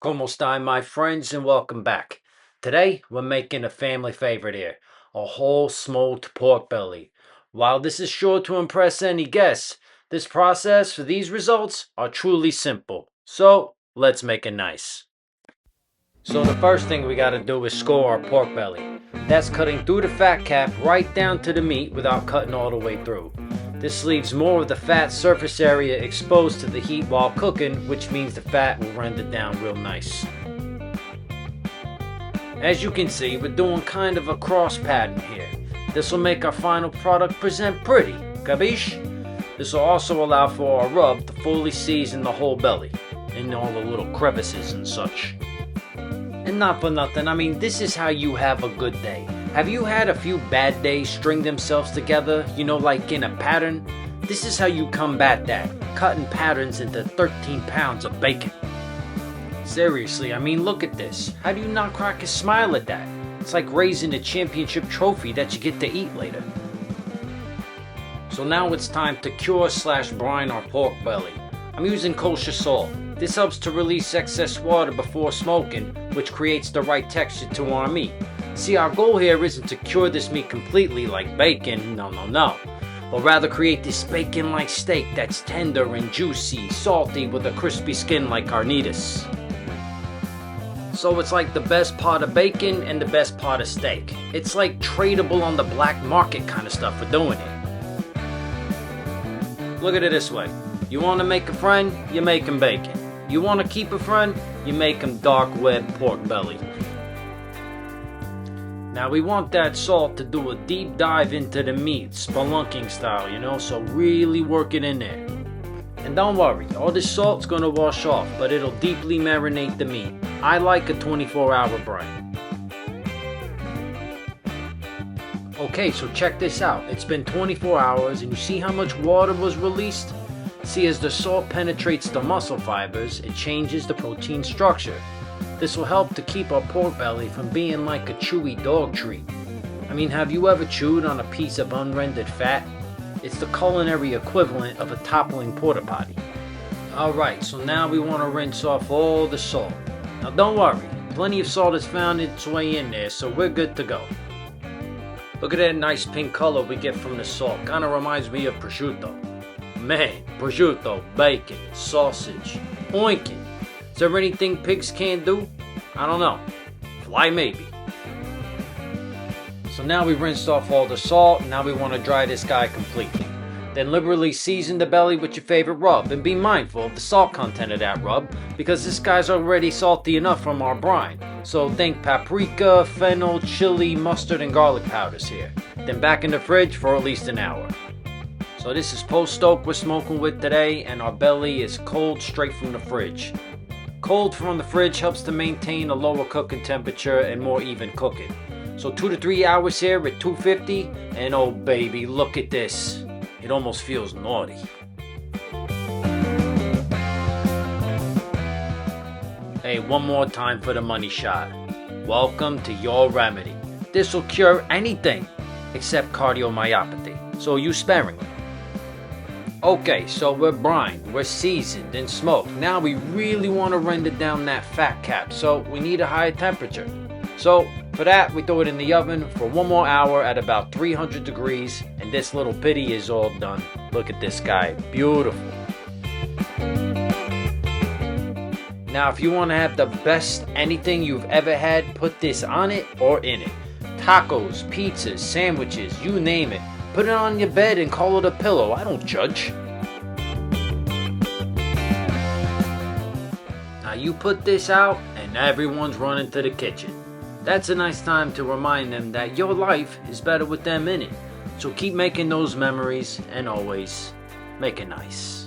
Como estai, my friends, and welcome back. Today, we're making a family favorite here, a whole smoked pork belly. While this is sure to impress any guests, this process for these results are truly simple. So, let's make it nice. So the first thing we gotta do is score our pork belly. That's cutting through the fat cap right down to the meat without cutting all the way through. This leaves more of the fat surface area exposed to the heat while cooking, which means the fat will render down real nice. As you can see, we're doing kind of a cross pattern here. This will make our final product present pretty, capiche? This will also allow for our rub to fully season the whole belly, and all the little crevices and such. And not for nothing, I mean, this is how you have a good day. Have you had a few bad days string themselves together, like in a pattern? This is how you combat that, cutting patterns into 13 pounds of bacon. Seriously, I mean, look at this. How do you not crack a smile at that? It's like raising a championship trophy that you get to eat later. So now it's time to cure/brine our pork belly. I'm using kosher salt. This helps to release excess water before smoking, which creates the right texture to our meat. See, our goal here isn't to cure this meat completely like bacon, no, but rather create this bacon-like steak that's tender and juicy, salty with a crispy skin like MakeAhNice. So it's like the best part of bacon and the best part of steak. It's like tradable on the black market kind of stuff we're doing here. Look at it this way. You want to make a friend, you make him bacon. You want to keep a friend, you make him dark web pork belly. Now we want that salt to do a deep dive into the meat, spelunking style, so really work it in there. And don't worry, all this salt's gonna wash off, but it'll deeply marinate the meat. I like a 24-hour brine. Okay, so check this out. It's been 24 hours and you see how much water was released? See, as the salt penetrates the muscle fibers, it changes the protein structure. This will help to keep our pork belly from being like a chewy dog treat. I mean, have you ever chewed on a piece of unrendered fat? It's the culinary equivalent of a toppling porta potty. Alright, so now we want to rinse off all the salt. Now don't worry, plenty of salt has found its way in there, so we're good to go. Look at that nice pink color we get from the salt. Kinda reminds me of prosciutto. Man, prosciutto, bacon, sausage, oinking. Is there anything pigs can't do? I don't know. Fly maybe. So now we rinsed off all the salt, and now we want to dry this guy completely. Then liberally season the belly with your favorite rub, and be mindful of the salt content of that rub, because this guy's already salty enough from our brine. So think paprika, fennel, chili, mustard, and garlic powders here. Then back in the fridge for at least an hour. So this is post-stoke we're smoking with today, and our belly is cold straight from the fridge. Cold from the fridge helps to maintain a lower cooking temperature and more even cooking. So 2 to 3 hours here at 250, and oh baby, look at this. It almost feels naughty. Hey, one more time for the money shot. Welcome to your remedy. This will cure anything except cardiomyopathy, so use sparingly. Okay, so we're brined, we're seasoned and smoked. Now we really want to render down that fat cap, so we need a higher temperature. So for that, we throw it in the oven for 1 more hour at about 300 degrees, and this little bitty is all done. Look at this guy, beautiful. Now if you want to have the best anything you've ever had, put this on it or in it. Tacos, pizzas, sandwiches, you name it. Put it on your bed and call it a pillow. I don't judge. Now you put this out and everyone's running to the kitchen. That's a nice time to remind them that your life is better with them in it. So keep making those memories and always make it nice.